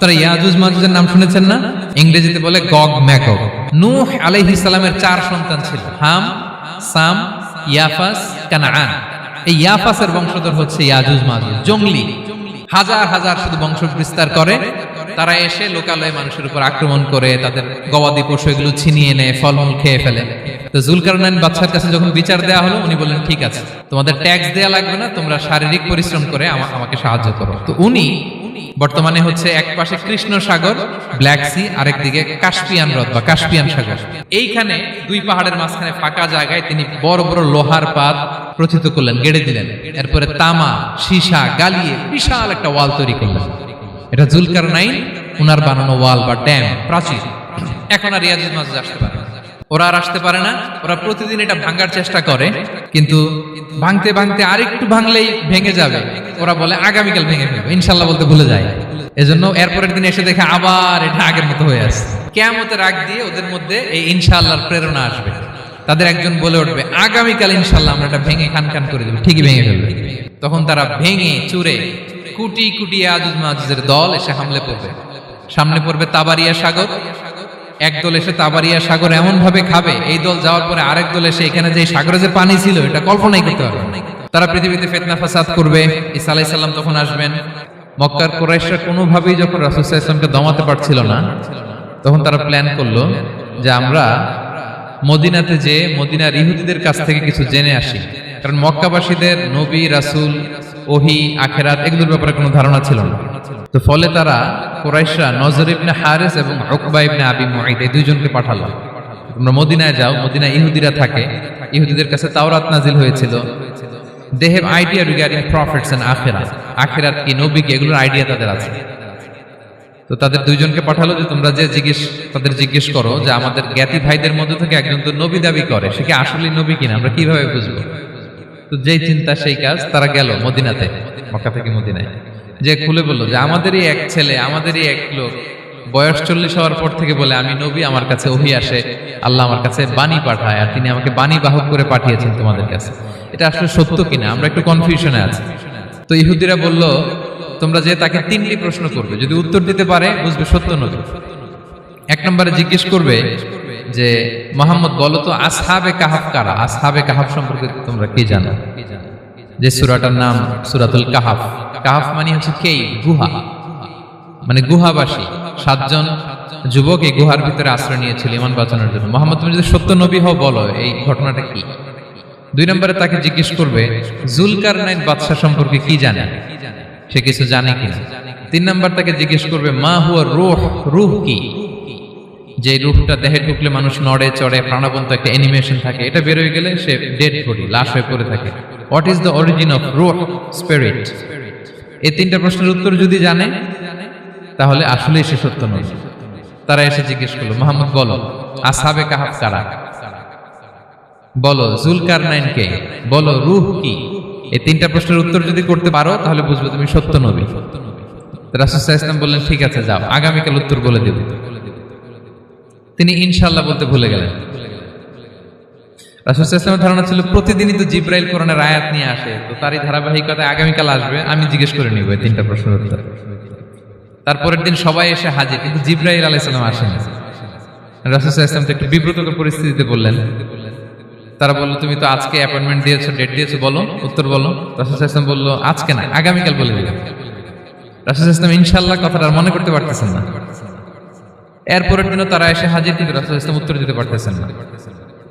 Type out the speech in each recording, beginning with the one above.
আপনারা ইয়াজুজ মাজুজের নাম শুনেছেন না? ইংরেজিতে বলে গগ ম্যাগগ। নূহ আলাইহিস সালামের 4 সন্তান ছিল, হাম, সাম, ইয়াফাস, কানাআন। এই ইয়াফাসের বংশধর হচ্ছে ইয়াজুজ মাজুজ, জঙ্গলি, হাজার হাজার শুধু বংশ বিস্তার করে। তারা এসে লোকালয়ে মানুষের উপর আক্রমণ করে, তাদের গবাদি পশু এগুলো ছিনিয়ে নেয়, ফলমূল খেয়ে ফেলে। তো জুলকারনাইন বাদশার কাছে যখন বিচার দেওয়া হলো, উনি বললেন ঠিক আছে, তোমাদের ট্যাক্স দেয়া লাগবে না, তোমরা শারীরিক পরিশ্রম করে আমাকে সাহায্য করো। তো উনি বর্তমানে হচ্ছে এক পাশে কৃষ্ণ সাগর, ব্ল্যাক সি, আরেকদিকে কাস্পিয়ান হ্রদ বা কাস্পিয়ান সাগর। এইখানে 2 পাহাড়ের মাঝখানে ফাঁকা জায়গায় তিনি বড় বড় লোহার পাত প্রথিত করলেন, গেড়ে দিলেন। এরপরে তামা, সীসা গালিয়ে বিশাল একটা ওয়াল তৈরি করলেন। এটা জুলকারনাইন উনার বানানো ওয়াল বা ড্যাম, প্রাচীর। এখন আর ইয়াজুজ মাজুজ আসতে পারে না, ওরা আর আসতে পারে না। ওরা প্রতিদিন এটা ভাঙার চেষ্টা করে, কিন্তু ভাঙতে ভাঙতে আরেকটু ভাঙলেই ভেঙে যাবে। ওরা বলে আগামীকাল ভেঙে ফেলবে, ইনশাল্লাহ বলতে ভুলে যায়। এজন্য এরপরের দিন এসে দেখে আবার এটা আগের মতো হয়ে আসছে। কিয়ামতের আগ দিয়ে ওদের মধ্যে এই ইনশাআল্লাহর প্রেরণা আসবে। তাদের একজন বলে উঠবে, আগামীকাল ইনশাআল্লাহ আমরা এটা ভেঙে খান খান করে দেব, ঠিকই ভেঙে ফেলবে। তখন তারা ভেঙে চুরে কুটি কুটি ইয়াজুজ মাজুজের দল এসে হামলে পড়বে। সামনে পড়বে তাবারিয়া সাগর। এক দল এসে তাবারিয়া সাগর এমন ভাবে খাবে, এই দল যাওয়ার পরে আরেক দল এসে এখানে যে সাগরে যে পানি ছিল এটা কল্পনাই করতে পারবে না। তারা পৃথিবীতে ফিতনা ফাসাদ করবে। ঈসা আলাইহিস সালাম তখন আসবেন। মক্কার কুরাইশরা কোনোভাবেই যখন রাসূল সাল্লাল্লাহু আলাইহি ওয়াসাল্লামকে দমাতে পারছিল না, তখন তারা প্ল্যান করলো যে আমরা মদিনাতে যে মদিনার ইহুদিদের কাছ থেকে কিছু জেনে আসি। কারণ মক্কাবাসীদের নবী, রাসূল, ওহী, আখিরাত এগুলোর ব্যাপারে কোনো ধারণা ছিল না। তো ফলে তারা কুরাইশরা নজর ইবনে হারিস এবং উকবা ইবনে আবি মুঈত এই দুইজনকে পাঠালো, তোমরা মদিনায় যাও, মদিনায় ইহুদিরা থাকে, ইহুদিদের কাছে তাওরাত নাজিল হয়েছিল। They have idea regarding prophets and আখিরাত, আখিরাত কি, নবী কি, এগুলোর আইডিয়া তাদের আছে। তো তাদের দুইজনকে পাঠালো যে তোমরা যে তাদের জিজ্ঞেস করো যে আমাদের জ্ঞাতি ভাইদের মধ্যে থেকে একজন তো নবী দাবি করে, সে কি আসলে নবী কিনা, আমরা কিভাবে বুঝবো? তো যেই চিন্তা সেই কাজ, তারা গেল মদিনাতে, মক্কা থেকে মদিনায়, যে খুলে বললো যে আমাদেরই এক ছেলে, আমাদেরই এক লোক বয়স 40 হওয়ার পর থেকে বলে আমি নবী, আমার কাছে ওহী আসে, আল্লাহ আমার কাছে বাণী পাঠায়, আর তিনি আমাকে বাণী বাহক করে পাঠিয়েছেন তোমাদের কাছে। এটা আসলে সত্য কিনা, আমরা একটু কনফিউশনে আছি। তো ইহুদিরা বলল তোমরা যে তাকে 3টি প্রশ্ন করবে, যদি উত্তর দিতে পারে বুঝবে সত্য নবী। 1 নম্বরে জিজ্ঞেস করবে যে মুহাম্মদ বলো তো আসহাবে কাহাফ কারা, আসহাবে কাহাফ সম্পর্কে তোমরা কি জানো? যে সূরাটার নাম সূরাতুল কাহাফ। কাহাফ মানে হচ্ছে কেই, গুহা, মানে গুহাবাসী। 7 জন যুবক এই গুহার ভিতরে আশ্রয় নিয়েছিল ঈমান বাঁচানোর জন্য। মুহাম্মদ তুমি যদি সত্য নবী হও বলো এই ঘটনাটা কি। 2 নম্বরে তাকে জিজ্ঞেস করবে জুলকারনাইন বাদশা সম্পর্কে কি জানে, সে কিছু জানে কিনা। 3 নম্বর তাকে জিজ্ঞেস করবে মা হুয়া রূহ, রূহ কি, যে রূহটা দেহে ঢুকলে মানুষ নড়ে চড়ে, প্রাণবন্ত একটা অ্যানিমেশন থাকে, এটা বের হয়ে গেলে সে ডেড বডি, লাশ হয়ে পড়ে থাকে। What is the origin of রূহ, স্পিরিট। এই 3টা প্রশ্নের উত্তর যদি জানে তাহলে আসলেই সে সত্য নয়। তারা এসে জিজ্ঞেস করলো মুহাম্মদ বলো আসহাবে কাহাফ কারা, বলো জুলকারনাইন কে, বলো রূহ কি। এই 3টা প্রশ্নের উত্তর যদি করতে পারো তাহলে বুঝবে তুমি সত্য নবী। রাসূল সাল্লাল্লাহু আলাইহি ওয়াসাল্লাম বললেন ঠিক আছে যাও, আগামীকাল উত্তর বলে দেব। তিনি ইনশাআল্লাহ বলতে ভুলে গেলেন। রাসূল সাল্লাল্লাহু আলাইহি ওয়াসাল্লামের ধারণা ছিল প্রতিদিনই তো জিবরাইল কোরআনের আয়াত নিয়ে আসে, তো তারই ধারাবাহিকতায় আগামীকাল আসবে, আমি জিজ্ঞেস করে নিব এই 3টা প্রশ্নের উত্তর। তারপরের দিন সবাই এসে হাজির, কিন্তু জিবরাইল আলাইহিস সালাম আসেনি। রাসূল সাল্লাল্লাহু আলাইহি ওয়াসাল্লাম তো একটু বিব্রতকর পরিস্থিতিতে বললেন। তারা বলল তুমি তো আজকে অ্যাপয়েন্টমেন্ট দিয়েছো, ডেট দিয়েছো, বলো উত্তর বলো। রাসূল সাল্লাল্লাহু আলাইহি ওয়াসাল্লাম বলল আজকে না, আগামীকাল বলে দিলাম। রাসূল সাল্লাল্লাহু আলাইহি ওয়াসাল্লাম ইনশাআল্লাহ কথাটা মনে করতে পারতেছেন না। এরপরের দিনও তারা এসে হাজির, কিন্তু রাসূল সাল্লাল্লাহু আলাইহি ওয়াসাল্লাম উত্তর দিতে পারতেছেন না।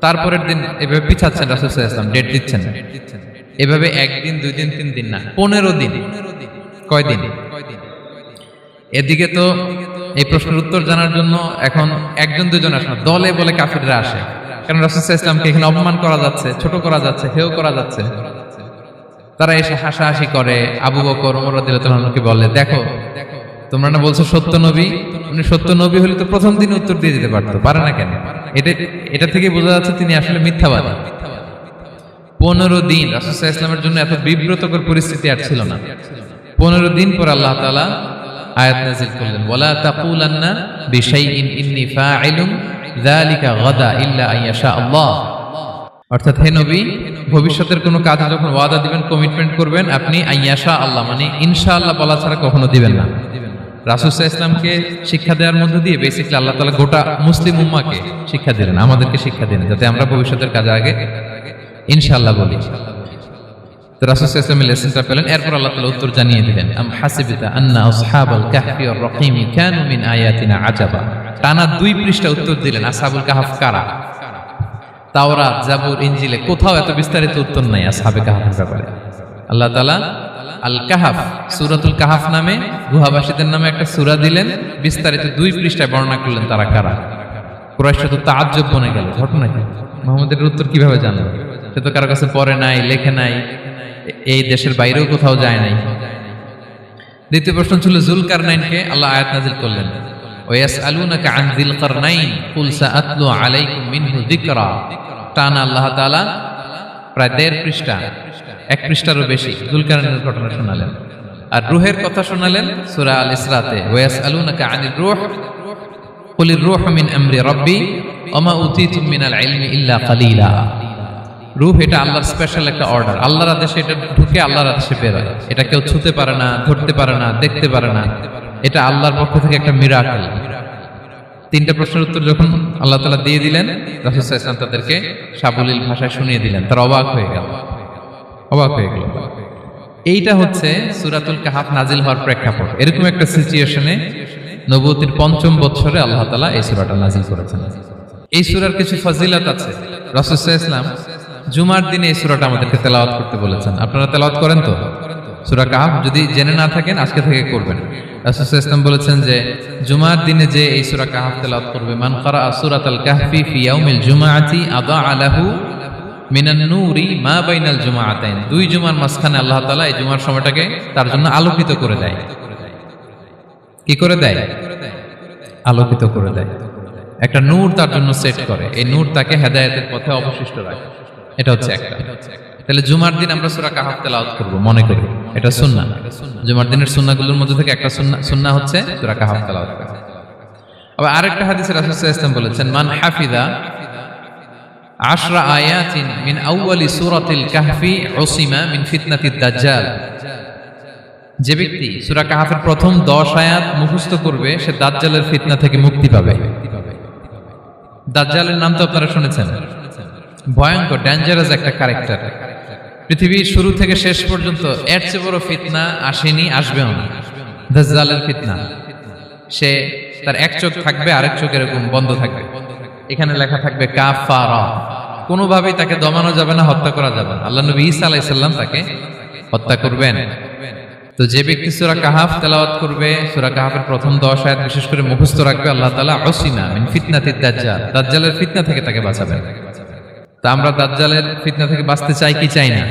তারপরের দিন এভাবে পিছাচ্ছেন, রাসূল সাল্লাল্লাহু আলাইহি ওয়াসাল্লাম ডেট দিচ্ছেন না। এভাবে 1 দিন 2 দিন 3 দিন না, 15 দিন। কয় দিন? এদিকে তো এই প্রশ্নের উত্তর জানার জন্য এখন 1 জন 2 জন আসে না, দলে বলে কাফিররা আসে। কারণ রাসূল সাল্লাল্লাহু আলাইহি ওয়াসাল্লামকে এখানে অপমান করা যাচ্ছে, ছোট করা যাচ্ছে, হেয় করা যাচ্ছে। তারা এসে হাসাহাসি করে। আবু বকর, ওমর রাদিয়াল্লাহু আনহুকে বলে দেখো তোমরা না বলছো সত্য নবী, উনি সত্য নবী হলে তো প্রথম দিন উত্তর দিয়ে দিতে পারতো, পারে না কেন? এটা থেকে বোঝা যাচ্ছে তিনি আসলে মিথ্যাবাদী। 15 দিন রাসূল সাল্লাল্লাহু আলাইহি ওয়াসাল্লামের জন্য এত বিব্রতকর পরিস্থিতি আর ছিল না। 15 দিন পর আল্লাহ তাআলা আয়াত নাযিল করলেন ওয়ালা তাকুলান্না বিশাইইন ইন্নী ফাইলুন যালিকা গাদা ইল্লা আইয়াশা আল্লাহ। অর্থাৎ হে নবী, ভবিষ্যতের কোনো কাজে যখন ওয়াদা দিবেন, কমিটমেন্ট করবেন, আপনি আইয়াশা আল্লাহ মানে ইনশাআল্লাহ বলা ছাড়া কখনো দিবেন না। রাসূল সাল্লাল্লাহু আলাইহি ওয়াসাল্লামকে শিক্ষা দেওয়ার মধ্য দিয়ে বেসিক্যালি আল্লাহ তাআলা গোটা মুসলিম উম্মাহকে শিক্ষা দিলেন, আমাদেরকে শিক্ষা দিলেন, যাতে আমরা ভবিষ্যতের কাজে আগে ইনশাআল্লাহ বলি। তো রাসূল সাল্লাল্লাহু আলাইহি ওয়াসাল্লাম লেসনটা পেলেন, এরপর আল্লাহ তাআলা উত্তর জানিয়ে দিলেন, আম হাসিবতা আন্না আসহাবাল কাহফি ওয়ার রকিম কানু মিন আয়াতিনা আজাবা। টানা 2 পৃষ্ঠা উত্তর দিলেন আসহাবুল কাহফ কারা। তাওরাত, জাবুর, ইনজিলে কোথাও এত বিস্তারিত উত্তর নাই আসহাবে কাহফের ব্যাপারে। আল্লাহ তাআলা আল কাহাফ, সূরাতুল কাহাফ নামে গুহাবাসীদের নামে একটা সূরা দিলেন, বিস্তারিত 2 পৃষ্ঠায় বর্ণনা করলেন তারা কারা। কুরাইশরা তো তাআজ্জুব বনে গেল, ঘটনা কি, মুহাম্মদের উত্তর কিভাবে জানলো? সে তো কারো কাছে পড়ে নাই, লেখে নাই, এই দেশের বাইরেও কোথাও যায় নাই। দ্বিতীয় প্রশ্ন ছিল যুলকারনাইনকে আল্লাহ আয়াত নাযিল করলেন, ওয়াসআলুনাকা আন যিলকারনাইন কুল সাআতলু আলাইকুম মিনহু যিকরা। টানা আল্লাহ তাআলা প্রায় 1.5 পৃষ্ঠা, 1 পৃষ্ঠারও বেশি যুলকারনাইনের ঘটনা শোনালেন। আর রূহের কথা শোনালেন সূরা আল ইসরাতে, ওয়াসআলুনাকা আনির রূহ কুলির রূহু মিন আমরি রাব্বি ওয়া মা উতীতুম মিনাল ইলমি ইল্লা কালিলা। রূহ এটা আল্লাহর স্পেশাল একটা অর্ডার, আল্লাহর আদেশে এটা ঢুকে আল্লাহর আদেশে বের হয়। এটা কেউ ছুঁতে পারে না, ধরতে পারে না, দেখতে পারে না, এটা আল্লাহর পক্ষ থেকে একটা মিরাকেল। 3টা প্রশ্নের উত্তর যখন আল্লাহ তাআলা দিয়ে দিলেন, রাসূল সাল্লাল্লাহু আলাইহি ওয়াসাল্লাম তাদেরকে সাবলীল ভাষায় শুনিয়ে দিলেন, তারা অবাক হয়ে গেল। এইটা হচ্ছে সূরাতুল কাহাফ নাজিল হওয়ার প্রেক্ষাপট। এরকম একটা সিচুয়েশনে নবুয়তির 5ম বছরে আল্লাহ তাআলা এই সূরাটা নাজিল করেছেন। এই সূরার কিছু ফজিলত আছে। রাসূল সাল্লাল্লাহু আলাইহি ওয়াসাল্লাম জুমার দিনে এই সূরাটা আমাদেরকে তেলাওয়াত করতে বলেছেন। আপনারা তেলাওয়াত করেন তো সূরা কাহাফ? যদি জেনে না থাকেন আজকে থেকে করবেন। রাসূল সাল্লাল্লাহু আলাইহি ওয়াসাল্লাম বলেছেন যে জুমার দিনে যে এই সূরা কাহাফ তেলাওয়াত করবে, মান ক্বারা সূরাতাল কাহফি ফি ইয়াউমিল জুমআতি আযা লাহু মিনান নূরি মা বাইনাল জুমআতাইন। 2 জুমার মাঝখানে আল্লাহ তাআলা এই জুমার সময়টাকে তার জন্য আলোকিত করে দেয়। কি করে দেয়? আলোকিত করে দেয়। একটা নূর তার জন্য সেট করে, এই নূর তাকে হেদায়েতের পথে অবশিষ্ট রাখে। এটা হচ্ছে একটা। তাহলে জুমার দিন আমরা সূরা কাহাফ তেলাওয়াত করব, মনে করি এটা সুন্নাহ। জুমার দিনের সুন্নাহগুলোর মধ্যে থেকে একটা সুন্নাহ হচ্ছে সূরা কাহাফ তেলাওয়াত করা। আবার আরেকটা হাদিসে রাসূল সাল্লাল্লাহু আলাইহি ওয়াসাল্লাম বলেছেন, মান হাফিযা 10 আয়াতিন মিন আউয়ালি সূরাতিল কাহফি উসিমা মিন ফিতনাতিদ দাজ্জাল। যে ব্যক্তি সূরা কাহাফের প্রথম 10 আয়াত মুখস্থ করবে সে দাজ্জালের ফিতনা থেকে মুক্তি পাবে। দাজ্জালের নাম তো আপনারা শুনেছেন, ভয়ঙ্কর ডেঞ্জারাস একটা ক্যারেক্টার। পৃথিবীর শুরু থেকে শেষ পর্যন্ত এর চেয়ে বড় ফিতনা আসেনি, আসবেও না। দাজ্জালের ফিতনা, সে তার এক চোখ থাকবে, আরেক চোখ এরকম বন্ধ থাকবে, এখানে লেখা থাকবে কাফারা। কোনোভাবেই তাকে দমানো যাবে না, হত্যা করা যাবে না। আল্লাহ নবী ঈসা আলাইহিস সালাম তাকে হত্যা করবেন। তো যে ব্যক্তি সূরা কাহাফ তেলাওয়াত করবে, সূরা কাহাফের প্রথম 10 আয়াত বিশেষ করে মুখস্থ রাখবে, আল্লাহ তাআলা উসিমা মিন ফিতনাতিদ দাজ্জাল, দাজ্জালের ফিতনা থেকে তাকে বাঁচাবেন। তো আমরা দাজ্জালের ফিতনা থেকে বাঁচতে চাই কি চাই না?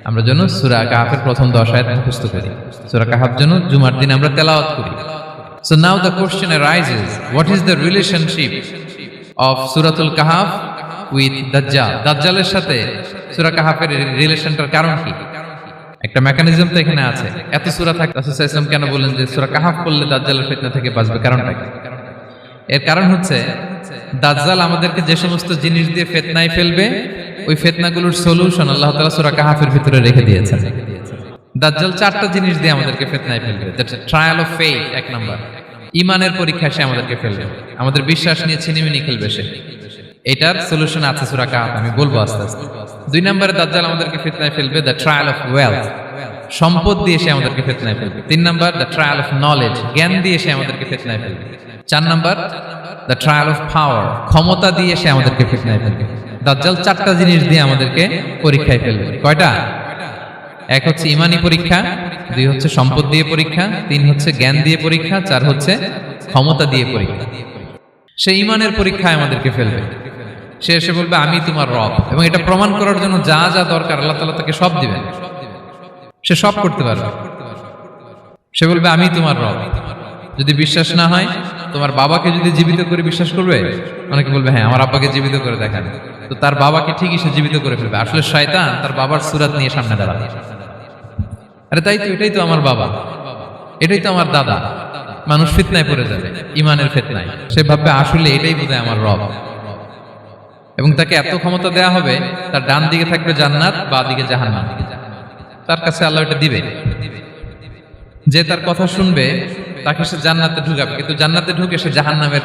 আমরা যেন সূরা কাহাফের প্রথম 10 আয়াত মুখস্থ করি, সূরা কাহাফ যেন জুমার দিন আমরা তেলাওয়াত করি। So now the question arises, what is the relationship of সূরাতুল কাহাফ with দাজ্জাল? দাজ্জালের সাথে সূরা কাহাফের রিলেশনটার কারণ কি? একটা মেকানিজম তো এখানে আছে। এত সূরা থাকে, রাসূল সাল্লাল্লাহু আলাইহি ওয়াসাল্লাম কেন বলেন যে সূরা কাহাফ পড়লে দাজ্জালের ফিতনা থেকে বাঁচবে? কারণটা কি? এর কারণ হচ্ছে দাজ্জাল আমাদেরকে যে সমস্ত জিনিস দিয়ে ফিতনায় ফেলবে, ওই ফিতনাগুলোর সলিউশন আল্লাহ তাআলা সূরা কাহাফের ভিতরে রেখে দিয়েছেন। দাজ্জাল 4টা জিনিস দিয়ে আমাদেরকে ফিতনায় ফেলবে। That's trial of faith. 1 number, ঈমানের পরীক্ষা সে আমাদেরকে ফেলবে, আমাদের বিশ্বাস নিয়ে ছিনিমিনি খেলবে সে। এটার সলিউশন আছে সূরা কাহাফ, আমি বলবো আস্তে আস্তে। 2 নম্বরে দাজ্জাল আমাদেরকে ফিতনায় ফেলবে, দ্য ট্রায়াল অফ ওয়েলথ, সম্পদ দিয়ে সে আমাদেরকে ফিতনায় ফেলবে। 3 number, the trial of knowledge, জ্ঞান দিয়ে সে আমাদেরকে ফিতনায় ফেলবে। 4 number, the trial of power, ক্ষমতা দিয়ে সে আমাদেরকে ফিতনায় ফেলবে। দাজ্জাল 4টা জিনিস দিয়ে আমাদেরকে পরীক্ষায় ফেলবে। কয়টা? 1 হচ্ছে ঈমানি পরীক্ষা, 2 হচ্ছে সম্পদ দিয়ে পরীক্ষা, 3 হচ্ছে জ্ঞান দিয়ে পরীক্ষা, 4 হচ্ছে ক্ষমতা দিয়ে পরীক্ষা। সে ঈমানের পরীক্ষায় আমাদেরকে ফেলবে। সে এসে বলবে আমি তোমার রব, এবং এটা প্রমাণ করার জন্য যা যা দরকার আল্লাহ তাআলা তাকে সব দিবেন, সে সব করতে পারবে। সে বলবে আমি তোমার রব। যদি বিশ্বাস না হয়, তোমার বাবাকে যদি জীবিত করে বিশ্বাস করবে? অনেকে বলবে হ্যাঁ আমার আব্বাকে জীবিত করে দেখান। তো তার বাবাকে ঠিকই সে জীবিত করে ফেলবে। আসলে শয়তান তার বাবার সূরত নিয়ে সামনে দাঁড়াবে, আরে তাই তো, এটাই তো আমার বাবা, এটাই তো আমার দাদা। মানুষ ফিতনায় পড়ে যাবে, ঈমানের ফিতনায়। সে ভাববে আসলে এটাই বোধহয় আমার রব, এবং তাকে এত ক্ষমতা দেয়া হবে, তার ডান দিকে থাকবে জান্নাত, বাঁ দিকে জাহান্নাম। তার কাছে আল্লাহ এটা দিবে। যে তার কথা শুনবে তাকে সে জান্নাতে ঢুকাবে, কিন্তু জান্নাতে ঢুকে সে জাহান্নামের